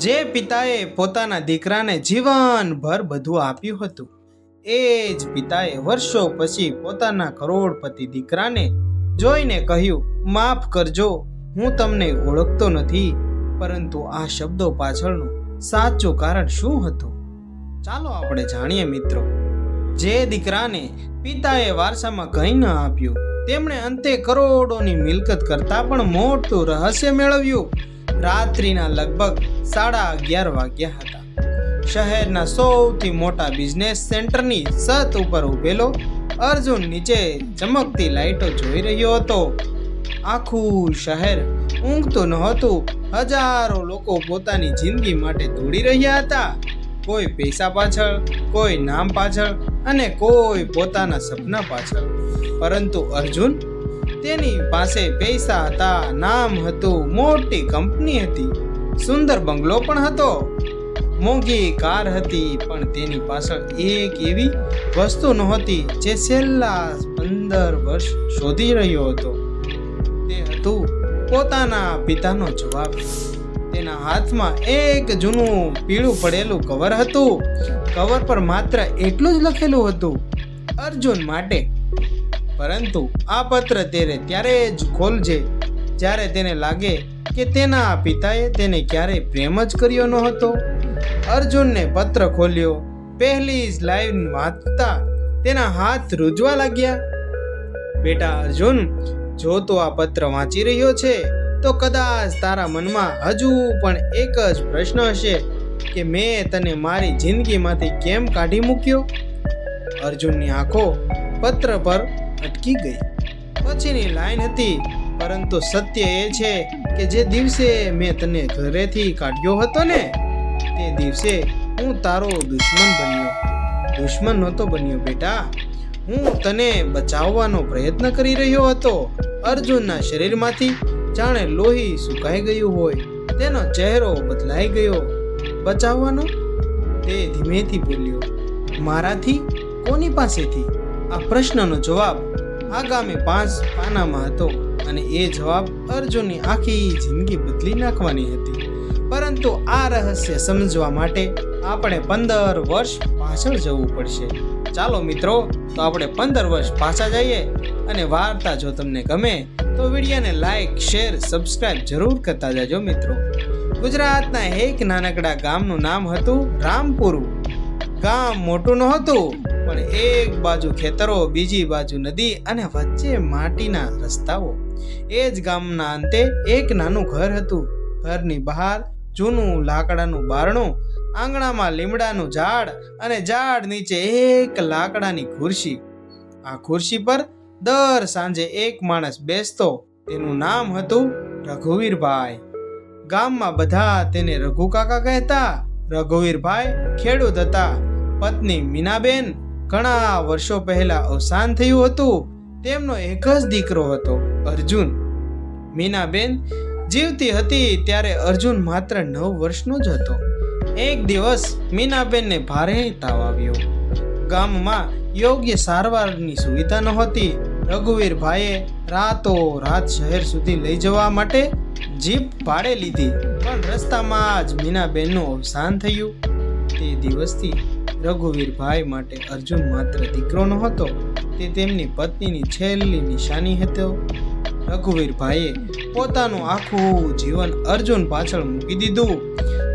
જે પિતાએ પોતાના દીકરાને જીવનભર બધું આપ્યું હતું, એ જ પિતાએ વર્ષો પછી પોતાના કરોડપતિ દીકરાને જોઈને કહ્યું, માફ કરજો, હું તમને ઓળખતો નથી, પરંતુ આ શબ્દો પાછળનું સાચું કારણ શું હતું? ચાલો આપણે જાણીએ મિત્રો. જે દીકરાને પિતાએ વારસામાં કંઈ ન આપ્યું, તેમણે અંતે કરોડોની મિલકત કરતાં પણ મોટું રહસ્ય મેળવ્યું. રાત્રિના લગભગ 11:30 વાગ્યા હતા. શહેરના સૌથી મોટા બિઝનેસ સેન્ટરની છત ઉપર ઉભેલો અર્જુન નીચે ચમકતી લાઈટો જોઈ રહ્યો હતો. આખું શહેર ઊંઘતું નહોતું. હજારો લોકો પોતાની જિંદગી માટે દોડી રહ્યા હતા. કોઈ પૈસા પાછળ, કોઈ નામ પાછળ અને કોઈ પોતાના સપના પાછળ. પરંતુ અર્જુન, તેની પાસે પૈસા હતા, નામ હતું, મોટી કંપની હતી, સુંદર બંગલો પણ હતો, મોંઘી કાર હતી, પણ તેની પાછળ એક એવી વસ્તુ નહોતી જે છેલ્લા 15 વર્ષ શોધી રહ્યો હતો. તે હતું પોતાના પિતાનો જવાબ. તેના હાથમાં એક જૂનું પીળું પડેલું કવર હતું. કવર પર માત્ર એટલું જ લખેલું હતું, અર્જુન માટે. પરંતુ આ પત્ર ત્યારે જ ખોલજે જ્યારે તેને લાગે કે તેના પિતાએ તેને ક્યારેય પ્રેમ જ કર્યો ન હતો. અર્જુનને પત્ર ખોલ્યો. પહેલી જ લાઈન વાંચતા તેના હાથ રૂજવા લાગ્યા. બેટા અર્જુન, જો તું આ પત્ર વાંચી રહ્યો છે તો કદાચ તારા મનમાં હજુ પણ એક જ પ્રશ્ન હશે કે મેં તને મારી જિંદગીમાંથી કેમ કાઢી મૂક્યો? અર્જુનની આંખો પત્ર પર અટકી ગઈ. પછીની લાઈન હતી, પરંતુ સત્ય એ છે કે જે દિવસે મેં તને ઘરેથી કાઢ્યો હતો ને, તે દિવસે હું તારો દુશ્મન બન્યો. દુશ્મન નહોતો બન્યો બેટા, હું તને બચાવવાનો પ્રયત્ન કરી રહ્યો હતો. અર્જુનના શરીરમાંથી જાણે લોહી સુકાઈ ગયું હોય, તેનો ચહેરો બદલાઈ ગયો. બચાવવાનો? તે ધીમેથી બોલ્યો. મારાથી? કોની પાસેથી? આ પ્રશ્નનો જવાબ આગામી 5 પાનામાં હતો, અને એ જવાબ અર્જુનની આખી જિંદગી બદલી નાખવાની હતી. પરંતુ આ રહસ્ય સમજવા માટે આપણે 15 વર્ષ પાછળ જવું પડશે. ચાલો મિત્રો, તો આપણે 15 વર્ષ પાછા જઈએ. અને વાર્તા જો તમને ગમે તો વિડીયોને લાઈક, શેર, સબસ્ક્રાઇબ જરૂર કરતા જાજો મિત્રો. ગુજરાતના એક નાનકડા ગામનું નામ હતું રામપુરું. ગામ મોટું નહોતું, પણ એક બાજુ ખેતરો, બીજી બાજુ નદી અને વચ્ચે માટીના રસ્તાઓ. એ જ ગામના અંતે એક નાનું ઘર હતું. ઘરની બહાર જૂનું લાકડાનું બારણું, આંગણામાં લીમડાનું ઝાડ અને ઝાડ નીચે એક લાકડાની ખુરશી. આ ખુરશી પર દર સાંજે એક માણસ બેસતો. તેનું નામ હતું રઘુવીરભાઈ. ગામમાં બધા તેને રઘુ કાકા કહેતા. રઘુવીરભાઈ ખેડૂત હતા. પત્ની મીનાબેન ઘણા વર્ષો પહેલા અવસાન થયું હતું. તેમનો એક જ દીકરો હતો, અર્જુન. મીનાબેન જીવતી હતી ત્યારે અર્જુન માત્ર 9 વર્ષનો જ હતો. એક દિવસ મીનાબેનને ભારે તાવ આવ્યો. ગામમાં યોગ્ય સારવારની સુવિધા નહોતી. રઘુવીરભાઈએ રાત શહેર સુધી લઈ જવા માટે જીપ ભાડે લીધી, પણ રસ્તામાં જ મીનાબેનનું અવસાન થયું. તે દિવસથી રઘુવીરભાઈ માટે અર્જુન માત્ર દીકરો નહોતો, તે તેમની પત્નીની છેલ્લી નિશાની હતો. રઘુવીરભાઈએ પોતાનું આખું જીવન અર્જુન પાછળ મૂકી દીધું.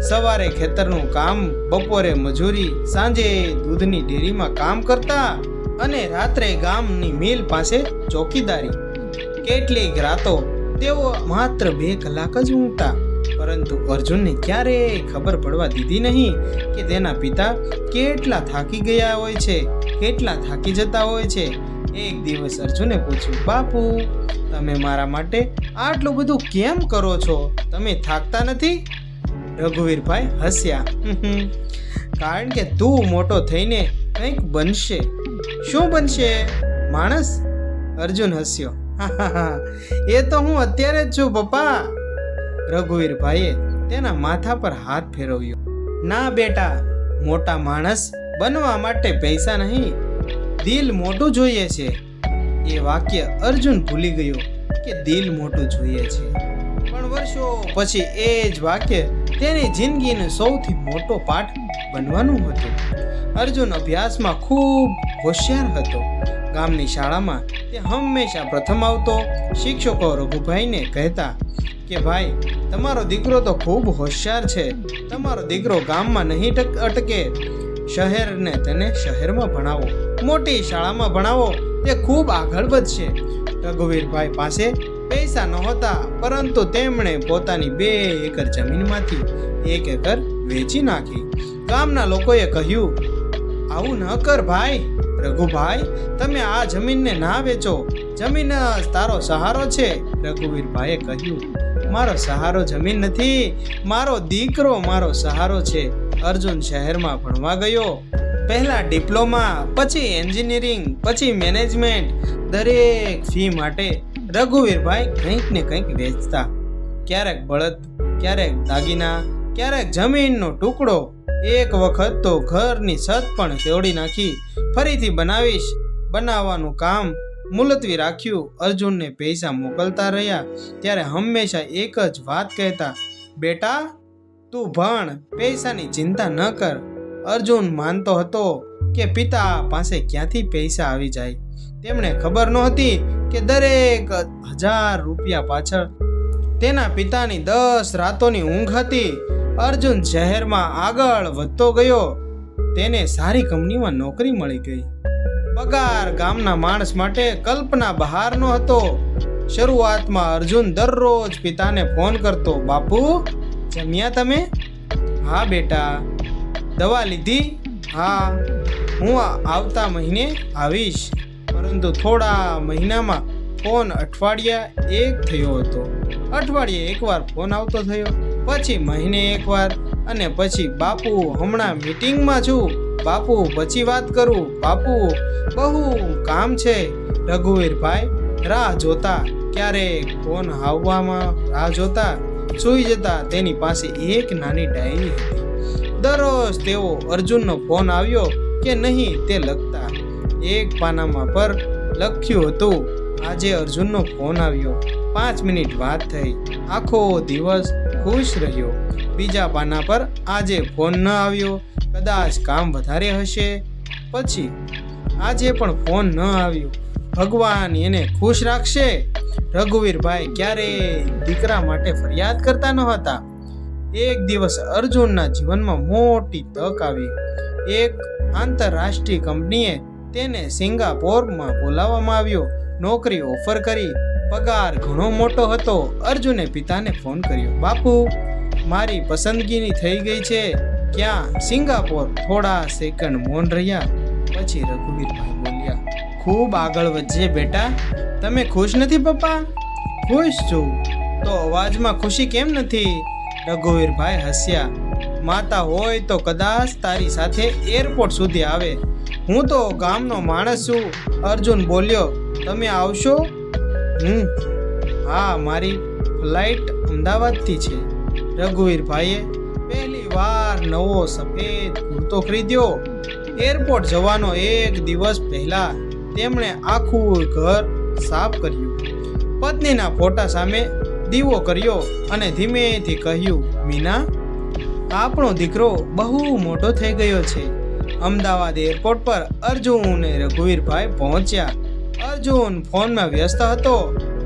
સવારે ખેતરનું કામ, બપોરે મજૂરી, સાંજે દૂધની ડેરીમાં કામ કરતા અને રાત્રે ગામની મિલ પાસે ચોકીદારી. કેટલીક રાતો તેઓ માત્ર 2 કલાક જ ઊંઘતા. પરંતુ અર્જુનને ક્યારેય ખબર પડવા દીધી નહીં કે તેના પિતા કેટલા થાકી ગયા હોય છે, કેટલા થાકી જતા હોય છે. એક દિવસ અર્જુને પૂછ્યું, બાપુ, તમે મારા માટે આટલું બધું કેમ કરો છો? તમે થાકતા નથી? રઘુવીરભાઈ હસ્યા. કારણ કે તું મોટો થઈને કંઈક બનશે. શું બનશે? માણસ? અર્જુન હસ્યો. એ તો હું અત્યારે જ છું પપ્પા. રઘુવીરભાઈએ તેના માથા પર હાથ ફેરવ્યો. ના બેટા, મોટા માણસ બનવા માટે પૈસા નહીં, દિલ મોટું જોઈએ છે. એ વાક્ય અર્જુન ભૂલી ગયો કે દિલ મોટું જોઈએ છે. પણ વર્ષો પછી એ જ વાક્ય તેની જિંદગીનો સૌથી મોટો પાઠ બનવાનું હતું. અર્જુન અભ્યાસમાં ખૂબ હોશિયાર હતો. ગામની શાળામાં તે હંમેશા પ્રથમ આવતો. શિક્ષકો રઘુભાઈને કહેતા કે ભાઈ, તમારો દીકરો તો ખૂબ હોશિયાર છે. તમારો દીકરો ગામમાં નહીં અટકે. શહેરને તેને શહેરમાં ભણાવો, મોટી શાળામાં ભણાવો, તે ખૂબ આગળ વધશે. રઘુવીરભાઈ પાસે પૈસા નહોતા, પરંતુ તેમણે પોતાની 2 એકર જમીનમાંથી 1 એકર વેચી નાખી. ગામના લોકોએ કહ્યું, આવું ન કર ભાઈ. રઘુભાઈ, તમે આ જમીનને ના વેચો. જમીન જ તારો સહારો છે. રઘુવીરભાઈએ કહ્યું, મારો સહારો જમીન નથી, મારો દીકરો મારો સહારો છે. અર્જુન શહેરમાં ભણવા ગયો. પહેલા ડિપ્લોમા, પછી એન્જિનિયરિંગ, પછી મેનેજમેન્ટ. દરેક ફી માટે રઘુવીરભાઈ કંઈક ને કંઈક વેચતા. ક્યારેક બળદ, ક્યારેક દાગીના, ક્યારેક જમીનનો ટુકડો. એક વખત તો ઘરની છત પણ તોડી નાખી. ફરીથી બનાવવાનું કામ મુલતવી રાખ્યું. અર્જુનને પૈસા મોકલતા રહ્યા ત્યારે હંમેશા એક જ વાત કહેતા, બેટા તું ભણ, પૈસાની ચિંતા ન કર. અર્જુન માનતો હતો કે પિતા પાસે ક્યાંથી પૈસા આવી જાય. તેમણે ખબર નહોતી કે દરેક 1000 રૂપિયા પાછળ તેના પિતાની 10 રાતોની ઊંઘ હતી. અર્જુન શહેરમાં આગળ વધતો ગયો. તેને સારી કંપનીમાં નોકરી મળી ગઈ. પગાર ગામના માણસ માટે કલ્પના બહારનો હતો. શરૂઆતમાં અર્જુન દરરોજ પિતાને ફોન કરતો, બાપુ જમ્યા તમે? હા બેટા. દવા લીધી? હા, હું આવતા મહિને આવીશ. પરંતુ થોડા મહિનામાં ફોન અઠવાડિયા 1 થયો હતો. અઠવાડિયે 1 વાર ફોન આવતો થયો, પછી મહિને 1 વાર, અને પછી બાપુ હમણાં મીટિંગમાં છું, બાપુ પછી વાત કરું, બાપુ બહુ કામ છે. રઘુવીરભાઈ રાહ જોતા, ક્યારેક ફોન આવવામાં રાહ જોતા. સૂઈ જતા. તેની પાસે એક નાની ડાયરી હતી. દરરોજ તેઓ અર્જુનનો ફોન આવ્યો કે નહીં તે લખતા. એક પાનામાં પર લખ્યું હતું, આજે અર્જુનનો ફોન આવ્યો, 5 મિનિટ વાત થઈ, આખો દિવસ ખુશ રહ્યો. બીજા પાના પર, આજે ફોન ન આવ્યો, કદાચ કામ વધારે હશે. પછી, આજે પણ ફોન ન આવ્યો, ભગવાન એને ખુશ રાખશે. રઘુવીરભાઈ ક્યારેય દીકરા માટે ફરિયાદ કરતા ન હતા. એક દિવસ અર્જુનના જીવનમાં મોટી તક આવી. એક આંતરરાષ્ટ્રીય કંપનીએ તેને સિંગાપોરમાં બોલાવવામાં આવ્યો. નોકરી ઓફર કરી. પગાર ઘણો મોટો હતો. અર્જુને પિતાને ફોન કર્યો, બાપુ મારી પસંદગીની થઈ ગઈ છે. ક્યાં? સિંગાપોર. થોડા સેકન્ડ મૌન રહ્યા. પછી રઘુવીરભાઈ બોલ્યા, ખૂબ આગળ વધજે બેટા. તમે ખુશ નથી પપ્પા? ખુશ છું. તો અવાજમાં ખુશી કેમ નથી? રઘુવીરભાઈ હસ્યા. માતા હોય તો કદાચ તારી સાથે એરપોર્ટ સુધી આવે. હું તો ગામનો માણસ છું. અર્જુન બોલ્યો, તમે આવશો? હા, મારી ફ્લાઇટ અમદાવાદથી છે. રઘુવીરભાઈએ પહેલી વાર નવો સફેદ કુર્તો ખરીદ્યો. એરપોર્ટ જવાનો 1 દિવસ પહેલા તેમણે આખું ઘર સાફ કર્યું. પત્નીના ફોટા સામે દીવો કર્યો અને ધીમેથી કહ્યું, મીના, આપણો દીકરો બહુ મોટો થઈ ગયો છે. અમદાવાદ એરપોર્ટ પર અર્જુન અને રઘુવીરભાઈ પહોંચ્યા. અર્જુન ફોનમાં વ્યસ્ત હતો.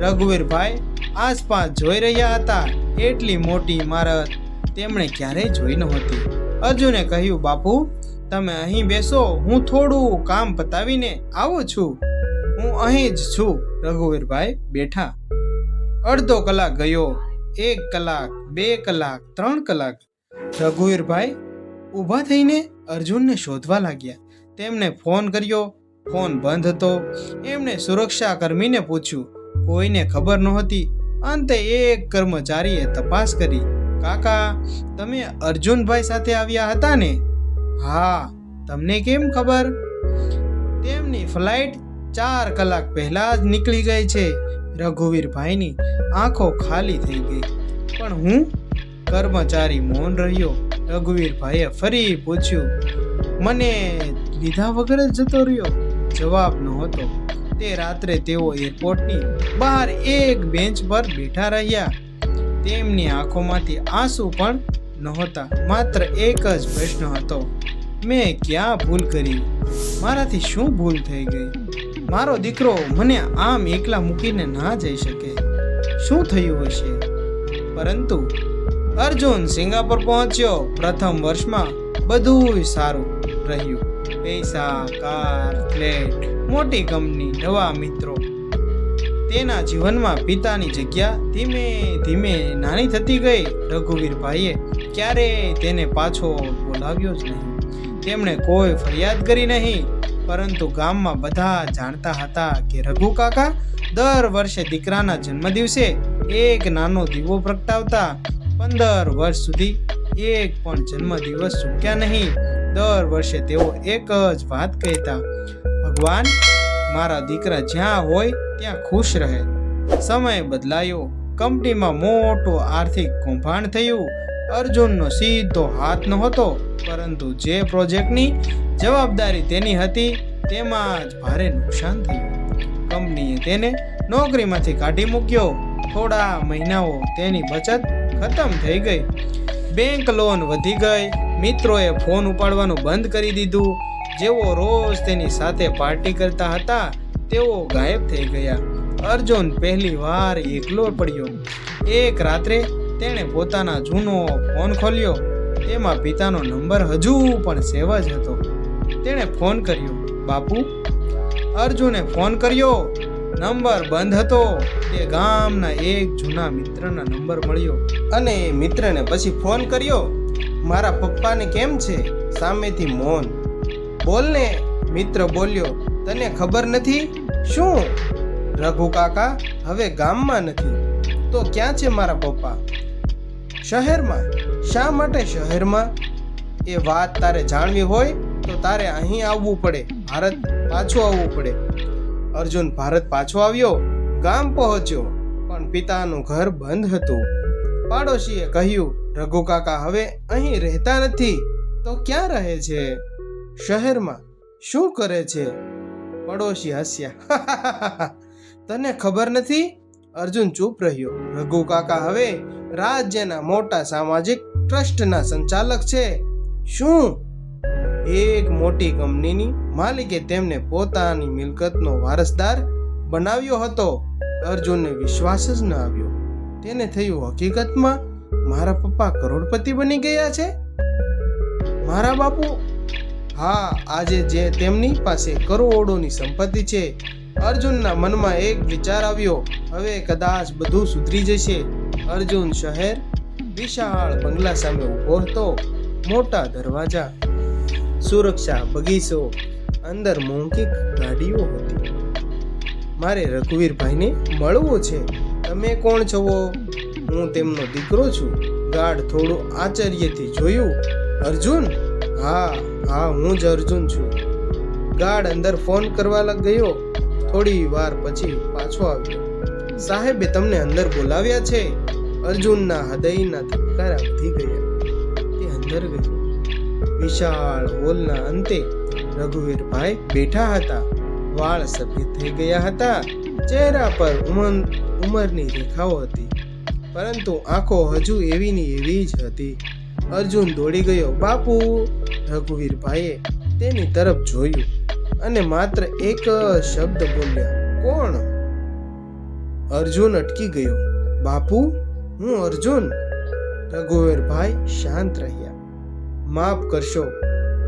રઘુવીરભાઈ આસપાસ જોઈ રહ્યા હતા. એટલી મોટી ઇમારત તેમણે ક્યારેય જોઈ નહોતી. અર્જુને કહ્યું, બાપુ તમે અહીં બેસો, હું થોડું કામ પતાવીને આવું છું. હું અહીં જ છું. રઘુવીરભાઈ બેઠા. અડધો કલાક ગયો. 1 કલાક, 2 કલાક, 3 કલાક. રઘુવીરભાઈ ઊભા થઈને અર્જુનને શોધવા લાગ્યા. તેમણે ફોન કર્યો. ફોન બંધ હતો. એમણે સુરક્ષા કર્મીને પૂછ્યું. કોઈને ખબર નહોતી. અંતે એક કર્મચારીએ તપાસ કરી. કાકા, તમે અર્જુનભાઈ સાથે આવ્યા હતા ને? હા. તમને કેમ ખબર? તેમની ફ્લાઇટ 4 કલાક પહેલા જ નીકળી ગઈ છે. રઘુવીરભાઈની આંખો ખાલી થઈ ગઈ. પણ હું? કર્મચારી મૌન રહ્યો. રઘુવીરભાઈએ ફરી પૂછ્યું, મને લીધા વગર જ જતો રહ્યો? જવાબ નહોતો. તે રાત્રે તેઓ એરપોર્ટની બહાર એક બેન્ચ પર બેઠા રહ્યા. તેમની આંખોમાંથી આંસુ પણ નહોતા. માત્ર એક જ પ્રશ્ન હતો, મેં ક્યાં ભૂલ કરી? મારાથી શું ભૂલ થઈ ગઈ? મારો દીકરો મને આમ એકલા મૂકીને ના જઈ શકે. શું થયું હશે? પરંતુ અર્જુન સિંગાપુર પહોંચ્યો. પ્રથમ વર્ષમાં બધું સારું રહ્યું. પૈસા, કાર, ફ્લેટ, મોટી કંપની, નવા મિત્રો. તેના જીવનમાં પિતાની જગ્યા ધીમે ધીમે નાની થતી ગઈ. રઘુવીરભાઈએ ક્યારેય તેને પાછો બોલાવ્યો જ નહીં. તેમણે કોઈ ફરિયાદ કરી નહીં. પરંતુ ગામમાં બધા જાણતા હતા કે રઘુ કાકા દર વર્ષે દીકરાના જન્મદિવસે એક નાનો દીવો પ્રગટાવતા. 15 વર્ષ સુધી એક પણ જન્મદિવસ ચૂક્યા નહીં. દર વર્ષે તેઓ એક જ વાત કહેતા, ભગવાન, મારા દીકરા જ્યાં હોય ત્યાં ખુશ રહે. સમય બદલાયો. કંપનીમાં મોટું આર્થિક કૌભાંડ થયું. અર્જુનનો સીધો હાથ નહોતો, પરંતુ જે પ્રોજેક્ટની જવાબદારી તેની હતી તેમાં જ ભારે નુકસાન થયું. કંપનીએ તેને નોકરીમાંથી કાઢી મૂક્યો. થોડા મહિનાઓ તેની બચત ખતમ થઈ ગઈ. બેંક લોન વધી ગઈ. મિત્રોએ ફોન ઉપાડવાનું બંધ કરી દીધું. જેઓ રોજ તેની સાથે પાર્ટી કરતા હતા તેઓ ગાયબ થઈ ગયા. અર્જુન પહેલી વાર એકલો પડ્યો. એક રાત્રે તેણે પોતાના જૂનો ફોન ખોલ્યો. તેમાં પિતાનો નંબર હજુ પણ સેવ જ હતો. તેણે ફોન કર્યો. બાપુ? અર્જુને ફોન કર્યો. નંબર બંધ હતો. તે ગામના એક જૂના મિત્રના નંબર મળ્યો અને મિત્રને પછી ફોન કર્યો. મારા પપ્પાને કેમ છે? સામેથી મૌન. બોલને, મિત્ર બોલ્યો. તને ખબર નથી? શું? રઘુ કાકા હવે ગામમાં નથી. તો ક્યાં છે મારા પપ્પા? શહેરમાં. શા માટે શહેરમાં? એ વાત તારે જાણવી હોય તો તારે અહીં આવવું પડે. ભારત પાછું આવવું પડે. અર્જુન ભારત પાછો આવ્યો. ગામ પહોંચ્યો, પણ પિતાનું ઘર બંધ હતું. પાડોશીએ કહ્યું, રઘુ કાકા હવે અહીં રહેતા નથી. તો ક્યાં રહે છે? શહેરમાં. શું કરે છે? પડોશી હસ્યા. તને ખબર નથી? અર્જુન ચૂપ રહ્યો. રઘુ કાકા હવે રાજ્યના મોટા સામાજિક ટ્રસ્ટના સંચાલક છે. શું? એક મોટી કંપનીની માલિકે તેમને પોતાની મિલકતનો વારસદાર બનાવ્યો હતો. અર્જુનને વિશ્વાસ જ ન આવ્યો. તેને થયું, હકીકતમાં મારા પપ્પા કરોડપતિ બની ગયા છે? મારા બાપુ? હા, આજે જે તેમની પાસે કરોડોની સંપત્તિ છે. અર્જુનના મનમાં એક વિચાર આવ્યો, હવે કદાચ બધું સુધરી જશે. અર્જુન શહેર વિશાળ બંગલા સામે ઊભો હતો. મોટા દરવાજા, સુરક્ષા બગીચો, અંદર મોંઘી ગાડીઓ હતી. મારે રઘુવીરભાઈને મળવું છે. તમે કોણ છો? હું તેમનો દીકરો છું. ગાર્ડ થોડું આશ્ચર્યથી જોયું. અર્જુન? હા, હું જ અર્જુન છું. ગાર્ડ અંદર ફોન કરવા ગયો. થોડી વાર પછી પાછો આવ્યો. સાહેબે તમને અંદર બોલાવ્યા છે. અર્જુનના હૃદયના ધબકારા વધી ગયા. તે અંદર ગયો. વિશાળ હોલના અંતે રઘુવીરભાઈ બેઠા હતા. વાળ સફેદ થઈ ગયા હતા. ચહેરા પર ઉંમરની રેખાઓ હતી, પરંતુ આંખો હજુ એવીની એવી જ હતી. અર્જુન દોડી ગયો. બાપુ! રઘુવીરભાઈએ તેની તરફ જોયું અને માત્ર એક શબ્દ બોલ્યા, કોણ? અર્જુન અટકી ગયો. બાપુ, હું અર્જુન. રઘુવીરભાઈ શાંત રહ્યા. માફ કરશો,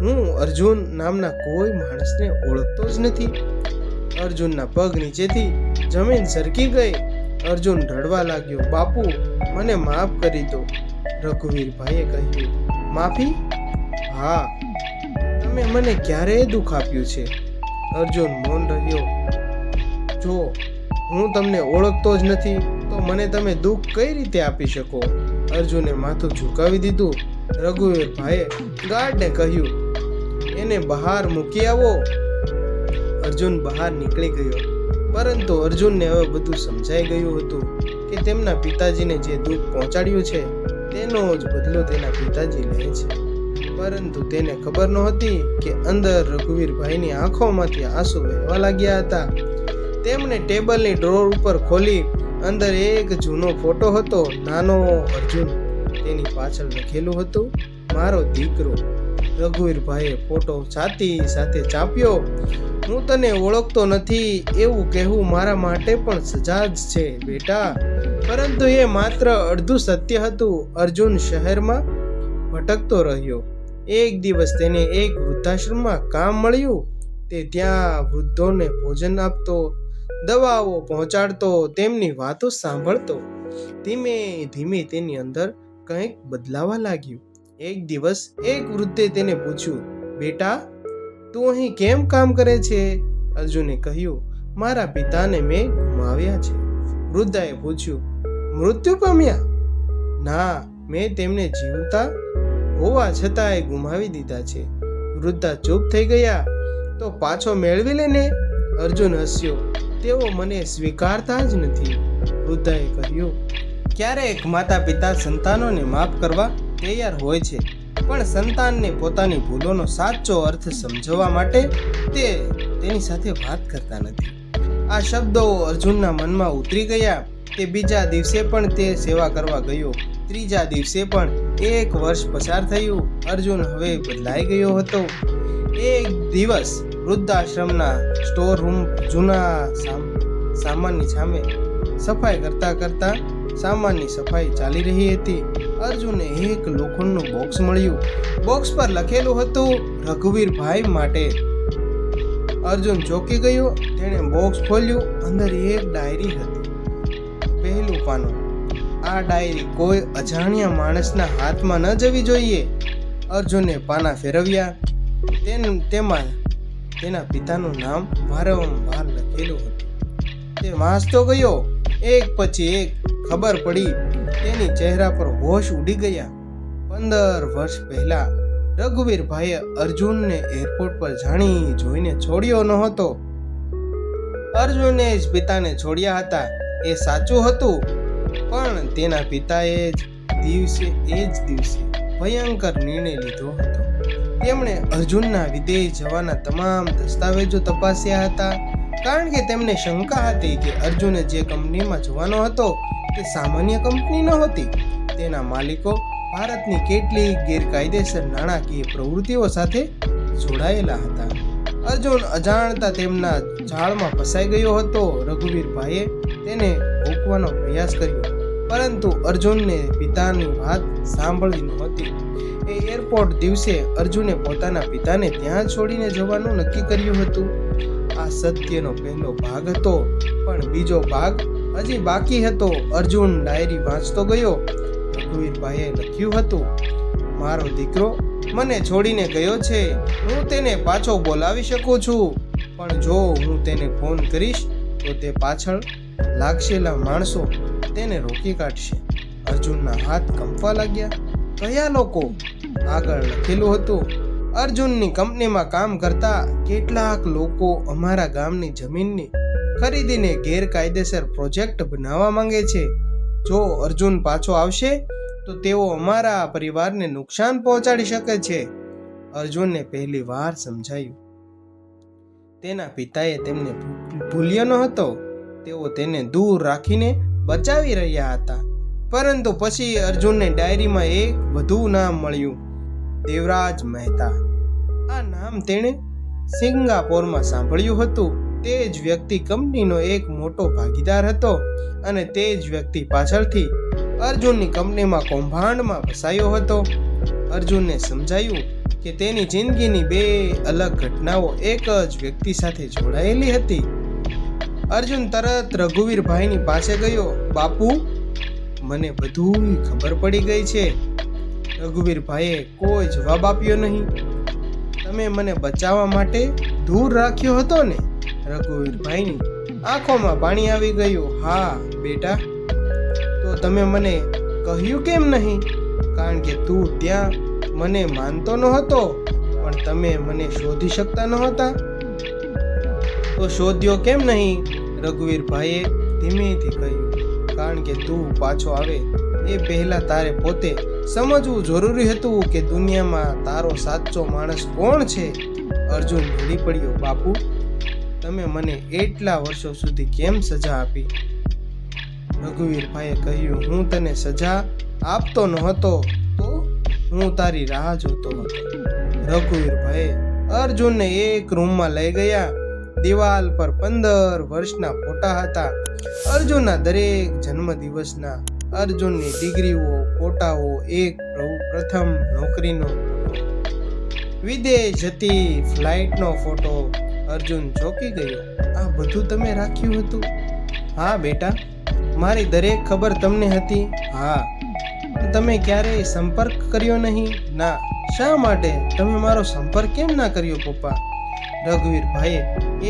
હું અર્જુન નામના કોઈ માણસને ઓળખતો જ નથી. અર્જુનના પગ નીચેથી જમીન સરકી ગઈ. અર્જુન રડવા લાગ્યો. બાપુ, મને માફ કરી દો. રઘુવીરભાઈએ કહ્યું, માફી? હા. તમે મને ક્યારેય દુઃખ આપ્યું છે? અર્જુન મૌન રહ્યો. જો હું તમને ઓળખતો જ નથી તો મને તમે દુઃખ કઈ રીતે આપી શકો? અર્જુને માથું ઝુકાવી દીધું. રઘુવીરભાઈએ ગાર્ડને કહ્યું, એને બહાર મૂકી આવો. અર્જુન બહાર નીકળી ગયો. પરંતુ અર્જુનને હવે બધું સમજાઈ ગયું હતું કે તેમના પિતાજીને જે દુઃખ પહોંચાડ્યું છે તેનો જ બદલો તેના પિતાજી લે છે. પરંતુ તેને ખબર નહોતી કે અંદર રઘુવીરભાઈની આંખોમાંથી આંસુ વહેવા લાગ્યા હતા. તેમણે ટેબલની ડ્રોર ઉપર ખોલી અંદર એક જૂનો ફોટો હતો, નાનો અર્જુન. તેની પાછળ લખેલું હતું, મારો દીકરો. રઘુવીરભાઈએ ફોટો છાતી સાથે ચાંપ્યો. હું તને ઓળખતો નથી એવું કહેવું મારા માટે પણ સજા જ છે બેટા. પરંતુ એ માત્ર અડધું સત્ય હતું. અર્જુન શહેરમાં ભટકતો રહ્યો. એક દિવસ તેને એક વૃદ્ધાશ્રમમાં કામ મળ્યું. તે ત્યાં વૃદ્ધોને ભોજન આપતો, દવાઓ પહોંચાડતો, તેમની વાતો સાંભળતો. ધીમે ધીમે તેની અંદર કંઈક બદલાવા લાગ્યું. એક દિવસ એક વૃદ્ધે તેને પૂછ્યું, બેટા તું અહીં કેમ કામ કરે છે? અર્જુને કહ્યું, મારા પિતાને મેં ગુમાવ્યા છે. વૃદ્ધાએ પૂછ્યું, મૃત્યુ પામ્યા? ના, મેં તેમને જીવતા હોવા છતાંય ગુમાવી દીધા છે. વૃદ્ધા ચૂપ થઈ ગયા. તો પાછો મેળવી લેને. અર્જુન હસ્યો, તેઓ મને સ્વીકારતા જ નથી. વૃદ્ધાએ કહ્યું, ક્યારેક માતા પિતા સંતાનોને માફ કરવા તૈયાર હોય છે, પણ સંતાનને પોતાની ભૂલોનો સાચો અર્થ સમજવા માટે તેની સાથે વાત કરતા નથી. આ શબ્દો અર્જુનના મનમાં ઉતરી ગયા. તે બીજા દિવસે પણ તે સેવા કરવા ગયો. ત્રીજા દિવસે પણ 1 વર્ષ પસાર થયું. અર્જુન હવે બદલાઈ ગયો હતો. એક દિવસ વૃદ્ધાશ્રમના સ્ટોર રૂમ જૂના સામાનની સામે સફાઈ કરતા સામાનની સફાઈ ચાલી રહી હતી. અર્જુનને એક લોખંડનું બોક્સ મળ્યું. બોક્સ પર લખેલું હતું, રઘુવીરભાઈ માટે. અર્જુન ચોંકી ગયો. તેણે બોક્સ ખોલ્યું. અંદર એક ડાયરી હતી. પહેલું પાનું. આ ડાયરી કોઈ અજાણ્યા માણસના હાથમાં ન જવી જોઈએ. અર્જુને પાના ફેરવ્યા. તેમાં તેના પિતાનું નામ વારંવાર લખેલું હતું. તે વાંચતો ગયો. એક પછી એક ખબર પડી. તેની ચહેરા પર હોશ ઉડી ગયા. 15 વર્ષ પહેલા રઘુવીરભાઈએ અર્જુનને એરપોર્ટ પર જાણી જોઈને છોડ્યો નહોતો. અર્જુને જ પિતાને છોડ્યા હતા, એ સાચું હતું. પણ તેના પિતાએ જ દિવસે ભયંકર નિર્ણય લીધો હતો. તેમણે અર્જુનના વિદેશ જવાના તમામ દસ્તાવેજો તપાસ્યા હતા, કારણ કે તેમને શંકા હતી કે અર્જુને જે કંપનીમાં જવાનો હતો તે સામાન્ય કંપની નહોતી. તેના માલિકો ભારતની કેટલીક ગેરકાયદેસર નાણાકીય પ્રવૃત્તિઓ સાથે જોડાયેલા હતા. અર્જુન અજાણતા તેમના જાળમાં ફસાઈ ગયો હતો. રઘુવીરભાઈએ તેને રોકવાનો પ્રયાસ કર્યો, પરંતુ અર્જુનને પિતાની વાત સાંભળવી નહોતી. એ એરપોર્ટ દિવસે અર્જુને પોતાના પિતાને ત્યાં છોડીને જવાનું નક્કી કર્યું હતું. આ સત્યનો પહેલો ભાગ હતો, પણ બીજો ભાગ હજી બાકી હતો. અર્જુન ડાયરી વાંચતો ગયો. રઘુવીરભાઈએ લખ્યું હતું, મારો દીકરો મને છોડીને ગયો છે. હું તેને પાછો બોલાવી શકું છું, પણ જો હું તેને ફોન કરીશ તો તે પાછળ લાગેલા માણસો તેને રોકી કાઢશે. અર્જુનના હાથ કંપવા લાગ્યા. કયા લોકો? આગળ લખેલું હતું, અર્જુનની કંપનીમાં કામ કરતા કેટલાક લોકો અમારા ગામની જમીનની ખરીદીને ગેરકાયદેસર પ્રોજેક્ટ બનાવવા માંગે છે. જો અર્જુન પાછો આવશે તો તેઓ અમારા પરિવારને નુકસાન પહોંચાડી શકે છે. અર્જુનને પહેલી વાર સમજાયું. તેના પિતાએ તેમને ભૂલ્યો ન હતો. તેઓ તેને દૂર રાખીને બચાવી રહ્યા હતા. પરંતુ પછી અર્જુનને ડાયરીમાં એક વધુ નામ મળ્યું, દેવરાજ મહેતા. આ નામ તેણે સિંગાપોરમાં સાંભળ્યું હતું. તે જ વ્યક્તિ કંપનીનો એક મોટો ભાગીદાર હતો, અને તે જ વ્યક્તિ પાછળથી અર્જુનની કંપનીમાં કૌભાંડમાં ફસાયો હતો. અર્જુનને સમજાયું કે તેની જિંદગીની 2 અલગ ઘટનાઓ એક જ વ્યક્તિ સાથે જોડાયેલી હતી. અર્જુન તરત રઘુવીરભાઈની પાસે ગયો. બાપુ, મને બધું ખબર પડી ગઈ છે. રઘુવીરભાઈએ કોઈ જવાબ આપ્યો નહીં. તમે મને બચાવવા માટે દૂર રાખ્યો હતો ને? રઘુવીરભાઈની આંખોમાં પાણી આવી ગયું. હા બેટા, તો તમે મને કહ્યું કેમ નહીં? કારણ કે તું ત્યાં મને માનતો નહોતો, પણ તમે મને શોધી શકતા નહોતા. તો શોધ્યો કેમ નહીં? રઘુવીરભાઈએ ધીમેથી કહ્યું, કારણ કે તું પાછો આવે એ પહેલા તારે પોતે સમજવું જરૂરી હતું કે દુનિયામાં તારો સાચો માણસ કોણ છે. અર્જુન રડી પડ્યો. બાપુ, તમે મને એટલા વર્ષો સુધી કેમ સજા આપી? રઘુવીરભાઈએ કહ્યું, હું તને સજા આપતો નહોતો તો હું તારી રાહ જોતો હતો. રઘુવીરભાઈએ અર્જુનને એક રૂમમાં લઈ ગયા. દિવાલ પર 15 વર્ષના ફોટા હતા. અર્જુનના દરેક જન્મદિવસના, અર્જુનની ડિગ્રીઓ, ફોટાઓ, એક પ્રથમ નોકરીનો ફોટો, વિદેશ જતી ફ્લાઇટનો ફોટો. અર્જુન ચોંકી ગયો. આ બધું તમે રાખ્યું હતું? હા બેટા, મારી દરેક ખબર તમને હતી. હા. તમે ક્યારેય સંપર્ક કર્યો નહીં? ના. શા માટે? તમે મારો સંપર્ક કેમ ના કર્યો પપ્પા? રઘુવીરભાઈએ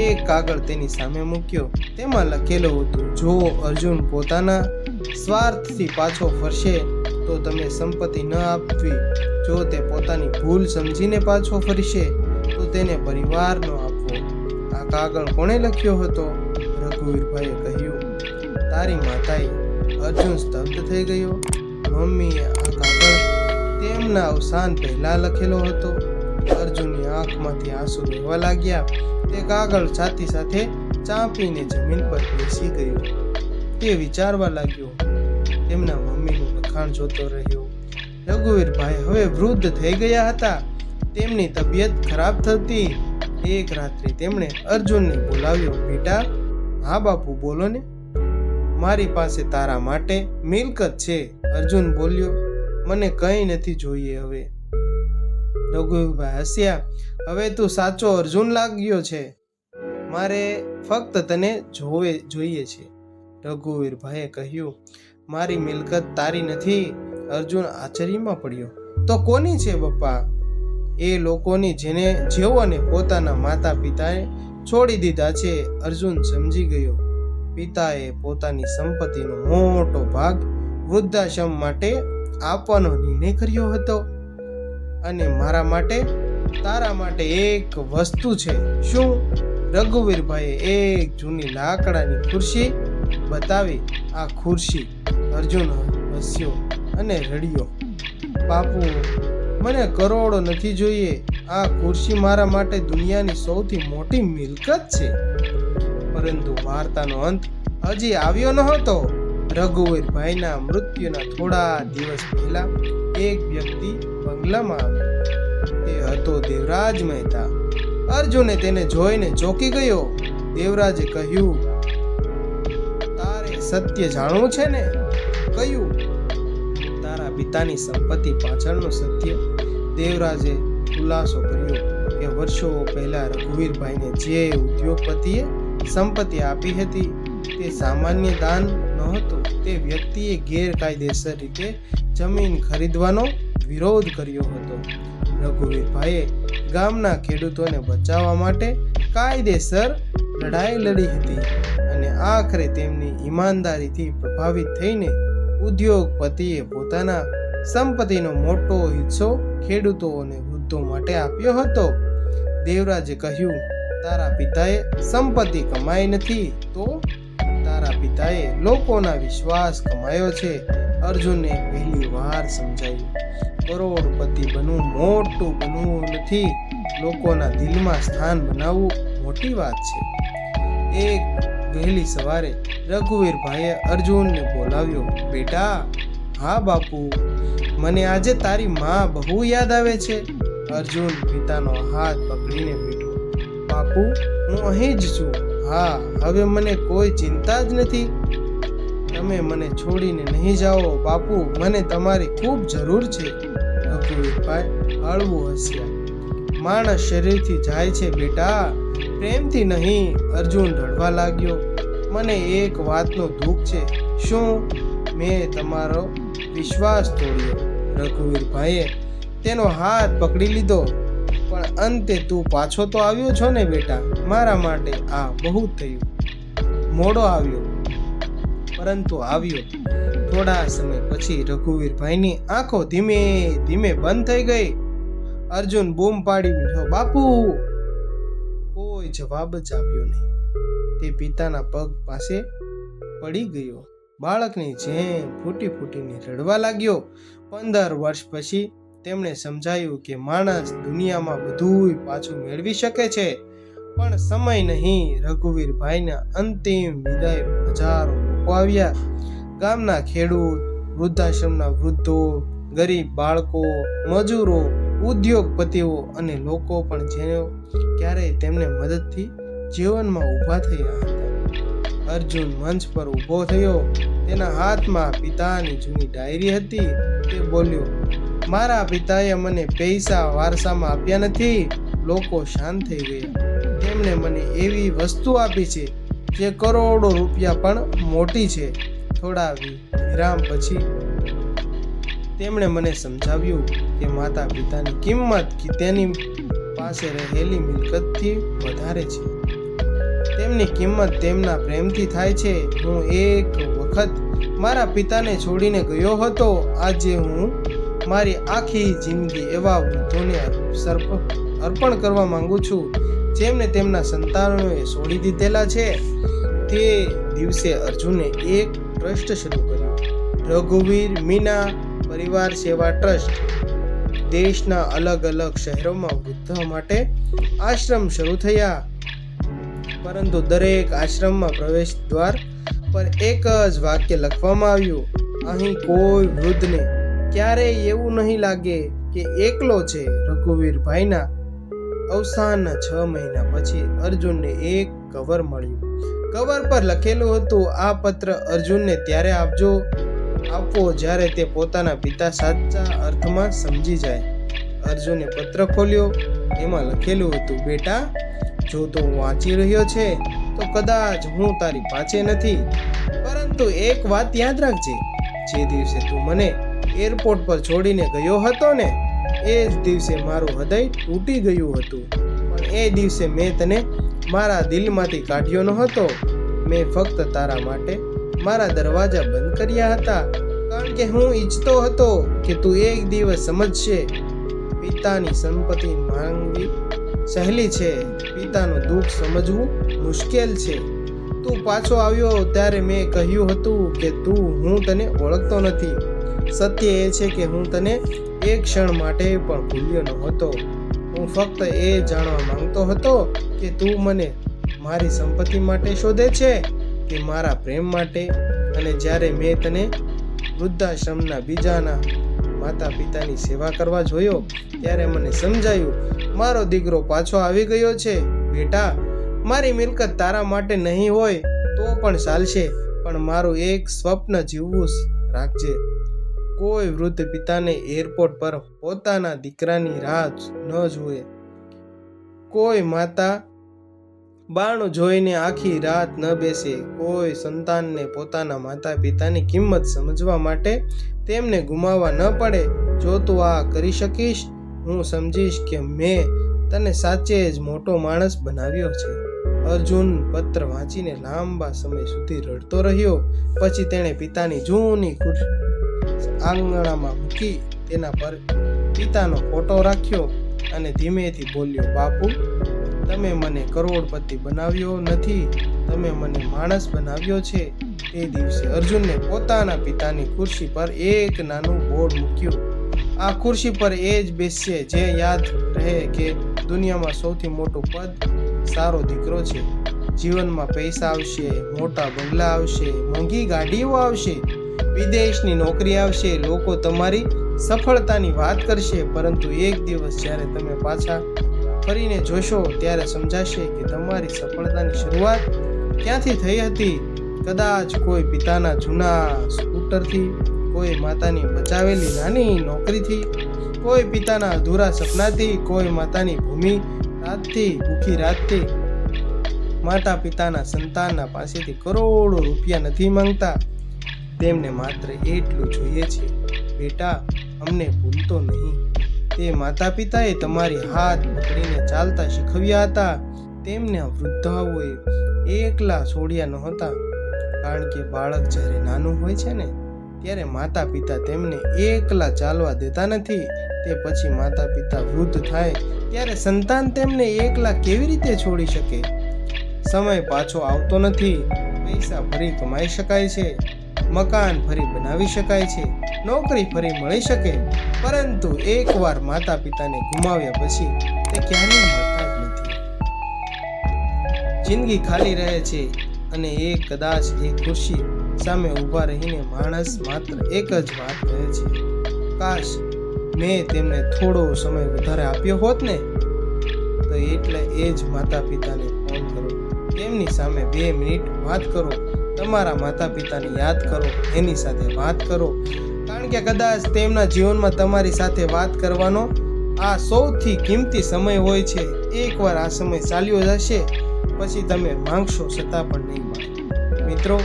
એક કાગળ તેની સામે મૂક્યો. તેમાં લખેલું હતું, જો અર્જુન પોતાના સ્વાર્થથી પાછો ફરશે તો તમે સંપત્તિ ન આપવી. જો તે પોતાની ભૂલ સમજીને પાછો ફરશે તો તેને પરિવાર ન આપવો. આ કાગળ કોણે લખ્યો હતો? રઘુવીરભાઈએ કહ્યું, તારી માતાએ. અર્જુન સ્તબ્ધ થઈ ગયો. મમ્મીએ આ કાગળ તેમના અવસાન પહેલા લખેલો હતો. અર્જુનની આંખમાંથી આંસુ વહેવા લાગ્યા. તે કાગળ છાતી સાથે ચાંપીને જમીન પર બેસી ગયો. તે વિચારવા લાગ્યો. તેમના મમ્મીનું લખાણ જોતો રહ્યો. રઘુવીરભાઈ હવે વૃદ્ધ થઈ ગયા હતા. તેમની તબિયત ખરાબ થતી. એક રાત્રે તેમણે અર્જુનને બોલાવ્યો. બેટા. હા બાપુ, બોલો ને. મારી પાસે તારા માટે મિલકત છે. અર્જુન બોલ્યો, મને કંઈ નથી જોઈએ હવે. રઘુવીરભાઈ હસ્યા. હવે તું સાચો અર્જુન લાગ્યો છે. મારે ફક્ત તને જોઈએ છે. રઘુવીરભાઈએ કહ્યું, મારી મિલકત તારી નથી. અર્જુન આશ્ચર્યમાં પડ્યો. તો કોની છે પપ્પા? એ લોકોની જેઓને પોતાના માતા પિતાએ છોડી દીધા છે. અર્જુન સમજી ગયો. પિતાએ પોતાની સંપત્તિનો મોટો ભાગ વૃદ્ધાશ્રમ માટે આપવાનો નિર્ણય કર્યો હતો. અને મારા માટે, તારા માટે એક વસ્તુ છે. શું? રઘુવીરભાઈએ એક જૂની લાકડાની ખુરશી બતાવી. આ ખુરશી. અર્જુન હસ્યો અને રડ્યો. બાપુ, મને કરોડો નથી જોઈએ. આ ખુરશી મારા માટે દુનિયાની સૌથી મોટી મિલકત છે. પરંતુ વાર્તાનો અંત હજી આવ્યો નહોતો. રઘુવીરભાઈના મૃત્યુના થોડા દિવસ પહેલા એક વ્યક્તિ બંગલામાં આવ્યો. તે હતો દેવરાજ મહેતા. અર્જુને તેને જોઈને ચોંકી ગયો. દેવરાજે કહ્યું, તારે સત્ય જાણવું છે ને? કહ્યું, તારા પિતાની સંપત્તિ પાછળનું સત્ય. દેવરાજે ખુલાસો કર્યો કે વર્ષો પહેલા રઘુવીરભાઈને જે ઉદ્યોગપતિએ સંપત્તિ આપી હતી તે સામાન્ય દાન નહોતું. તે વ્યક્તિએ ગેરકાયદેસર રીતે જમીન ખરીદવાનો વિરોધ કર્યો હતો. રઘુવીરભાઈએ ગામના ખેડૂતોને બચાવવા માટે કાયદેસર લડાઈ લડી હતી અને આખરે તેમની ઈમાનદારીથી પ્રભાવિત થઈને ઉદ્યોગપતિએ પોતાના સંપત્તિનો મોટો હિસ્સો ખેડૂતો અને વૃદ્ધો માટે આપ્યો હતો. દેવરાજે કહ્યું, તારા પિતાએ સંપત્તિ કમાઈ નથી, તો તારા પિતાએ લોકોના વિશ્વાસ કમાયો છે. અર્જુનને પહેલી વાર સમજાયું, કરોડપતિ બનવું મોટું બનવું નથી, લોકોના દિલમાં સ્થાન બનાવવું મોટી વાત છે. એક વહેલી સવારે રઘુવીરભાઈએ અર્જુનને બોલાવ્યો. બેટા. હા બાપુ, મને આજે તારી માં બહુ યાદ આવે છે. અર્જુન પિતાનો હાથ પકડીને બેઠો. બાપુ, હું અહીં જ છું. હા, હવે મને કોઈ ચિંતા જ નથી. તમે મને છોડીને નહીં જાઓ બાપુ, મને તમારી ખૂબ જરૂર છે. રઘુવીરભાઈ હળવું હસ્યા. માણસ શરીરથી જાય છે બેટા, પ્રેમથી નહીં. અર્જુન રડવા લાગ્યો. મને એક વાતનો દુઃખ છે. શું? મેં તમારો વિશ્વાસ તોડ્યો. રઘુવીરભાઈએ તેનો હાથ પકડી લીધો. પણ અંતે તું પાછો તો આવ્યો છો ને બેટા. મારા માટે આ બહુ થયું. મોડો આવ્યો, પરંતુ આવ્યો. થોડા સમય પછી રઘુવીરભાઈની આંખો ધીમે ધીમે બંધ થઈ ગઈ. અર્જુન બૂમ પાડી બેઠો. બાપુ! કોઈ જવાબ જ આપ્યો નહીં. તે પિતાના પગ પાસે પડી ગયો. બાળકની જેમ ફૂટી ફૂટીને રડવા લાગ્યો. 15 વર્ષ પછી તેમણે સમજાયું કે માણસ દુનિયામાં બધું પાછું મેળવી શકે છે, પણ સમય નહીં. રઘુવીરભાઈના અંતિમ વિદાય હજારો લોકો આવ્યા. ગામના ખેડૂત, વૃદ્ધાશ્રમના વૃદ્ધો, ગરીબ બાળકો, મજૂરો, ઉદ્યોગપતિઓ અને લોકો પણ જેઓ ક્યારેય તેમને મદદથી જીવનમાં ઊભા થયા હતા. અર્જુન મંચ પર ઊભો થયો. તેના હાથમાં પિતાની જૂની ડાયરી હતી. તે બોલ્યો, મારા પિતાએ મને પૈસા વારસામાં આપ્યા નથી. લોકો શાંત થઈ ગયા. તેમણે મને એવી વસ્તુ આપી છે જે કરોડો રૂપિયા પણ મોટી છે. થોડા વિરામ પછી તેમણે મને સમજાવ્યું કે માતા પિતાની કિંમત તેની પાસે રહેલી મિલકતથી વધારે છે. તેમની કિંમત તેમના પ્રેમથી થાય છે. હું એક વખત મારા પિતાને છોડીને ગયો હતો. આજે હું મારી આખી જિંદગી એવા વૃદ્ધોને અર્પણ કરવા માંગુ છું જેમને તેમના સંતાનોએ છોડી દીધેલા છે. તે દિવસે અર્જુને એક ટ્રસ્ટ શરૂ કર્યો, રઘુવીર મીના પરિવાર સેવા ટ્રસ્ટ. દેશના અલગ અલગ શહેરોમાં વૃદ્ધો માટે આશ્રમ શરૂ થયા, પરંતુ દરેક આશ્રમમાં પ્રવેશ દ્વાર પર એક જ વાક્ય લખવામાં આવ્યું, અહીં કોઈ વૃદ્ધને ક્યારેય એવું નહીં લાગે કે એકલો છે. રઘુવીરભાઈના અવસાનના 6 મહિના પછી અર્જુનને એક કવર મળ્યું. કવર પર લખેલું હતું, આ પત્ર અર્જુનને ત્યારે આપવો જ્યારે તે પોતાના પિતા સાચા અર્થમાં સમજી જાય. અર્જુને પત્ર ખોલ્યો. એમાં લખેલું હતું, બેટા, જો તું વાંચી રહ્યો છે તો કદાચ હું તારી પાસે નથી, પરંતુ એક વાત યાદ રાખજે, જે દિવસે તું મને એરપોર્ટ પર છોડીને ગયો હતો ને, એ જ દિવસે મારું હૃદય તૂટી ગયું હતું. પણ એ દિવસે મેં તને મારા દિલમાંથી કાઢ્યો ન હતો. મેં ફક્ત તારા માટે મારા દરવાજા બંધ કર્યા હતા, કારણ કે હું ઈચ્છતો હતો કે તું એક દિવસ સમજશે. પિતાની સંપત્તિ માંગવી સહેલી છે, પિતાનું દુઃખ સમજવું મુશ્કેલ છે. તું પાછો આવ્યો ત્યારે મેં કહ્યું હતું કે હું તને ઓળખતો નથી. સત્ય એ છે કે હું તને એક ક્ષણ માટે પણ ભૂલ્યો નહોતો. હું ફક્ત એ જાણવા માંગતો હતો કે તું મને મારી સંપત્તિ માટે શોધે છે કે મારા પ્રેમ માટે. અને જ્યારે મેં તને વૃદ્ધાશ્રમના બીજાના માતા પિતાની સેવા કરવા જોયો ત્યારે મને સમજાયું, મારો દીકરો પાછો આવી ગયો છે. બેટા, મારી મિલકત તારા માટે નહીં હોય તો પણ ચાલશે, પણ મારું એક સ્વપ્ન જીવવું રાખજે. કોઈ વૃદ્ધ પિતાને એરપોર્ટ પર પોતાના દીકરાની રાહ ન જુએ. કોઈ માતા બાણું જોઈને આખી રાત ન બેસે. કોઈ સંતાનને પોતાના માતા પિતાની કિંમત સમજવા માટે તેમને ગુમાવવા ન પડે. જો તું આ કરી શકીશ, હું સમજીશ કે મેં તને સાચે જ મોટો માણસ બનાવ્યો છે. અર્જુન પત્ર વાંચીને લાંબા સમય સુધી રડતો રહ્યો. પછી તેણે પિતાની જૂની ખુરશી આંગણામાં મૂકી તેના પર પિતાનો ફોટો રાખ્યો અને ધીમેથી બોલ્યો, બાપુ, તમે મને કરોડપતિ બનાવ્યો નથી, તમે મને માણસ બનાવ્યો છે. તે દિવસે અર્જુનને પોતાના પિતાની ખુરશી પર એક નાનું બોર્ડ મૂક્યું. આ ખુરશી પર એ જ બેસશે જે યાદ રહે કે દુનિયામાં સૌથી મોટું પદ સારો દીકરો છે. જીવનમાં પૈસા આવશે, મોટા બંગલા આવશે, મોંઘી ગાડીઓ આવશે, વિદેશની નોકરી આવશે, લોકો તમારી સફળતાની વાત કરશે, પરંતુ એક દિવસ જ્યારે તમે પાછા ફરીને જોશો ત્યારે સમજાશે કે તમારી સફળતાની શરૂઆત ક્યાંથી થઈ હતી. કદાચ કોઈ પિતાના જૂના સ્કૂટરથી, કોઈ માતાની બચાવેલી નાની નોકરીથી, કોઈ પિતાના અધૂરા સપનાથી, કોઈ માતાની ભૂખી રાતથી. માતા પિતાના સંતાનના પાસેથી કરોડો રૂપિયા નથી માંગતા, તેમને માત્ર એટલું જોઈએ છે, બેટા, અમને ભૂલતો નહીં. તે માતા પિતાએ તમારી હાથ પકડીને ચાલતા શીખવ્યા હતા. તેમને વૃદ્ધાઓએ એકલા છોડ્યા નહોતા, કારણ કે બાળક જ્યારે નાનું હોય છે ને ત્યારે માતા પિતા તેમને એકલા ચાલવા દેતા નથી. તે પછી માતા પિતા વૃદ્ધ થાય ત્યારે સંતાન તેમને એકલા કેવી રીતે છોડી શકે? સમય પાછો આવતો નથી. પૈસા ફરી કમાઈ શકાય છે, મકાન ફરી બનાવી શકાય છે, નોકરી ફરી મળી શકે, પરંતુ એકવાર માતા પિતાને ગુમાવ્યા પછી તે ક્યારેય મળતા જ નથી. જિંદગી ખાલી રહે છે અને કદાચ એ ખુરશી સામે ઊભા રહીને માણસ માત્ર એક જ વાત કહે છે, કાશ મેં તેમને થોડો સમય વધારે આપ્યો હોત ને. તો એટલે એ જ માતા પિતાને ફોન કરો, તેમની સામે 2 મિનિટ વાત કરો, તમારા માતા પિતાને યાદ કરો, એની સાથે વાત કરો, કારણ કે કદાચ તેમના જીવનમાં તમારી સાથે વાત કરવાનો આ સૌથી કિંમતી સમય હોય છે. એકવાર આ સમય ચાલ્યો જશે પછી તમે માંગશો છતાં પણ નહીં મળે. મિત્રો,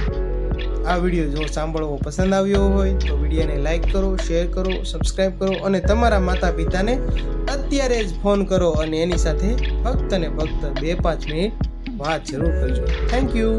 આ વિડીયો જો સાંભળવો પસંદ આવ્યો હોય તો વિડીયોને લાઈક કરો, શેર કરો, સબસ્ક્રાઈબ કરો અને તમારા માતા પિતાને અત્યારે જ ફોન કરો અને એની સાથે ફક્ત ને ફક્ત 2-5 મિનિટ વાત જરૂર કરજો. Thank you.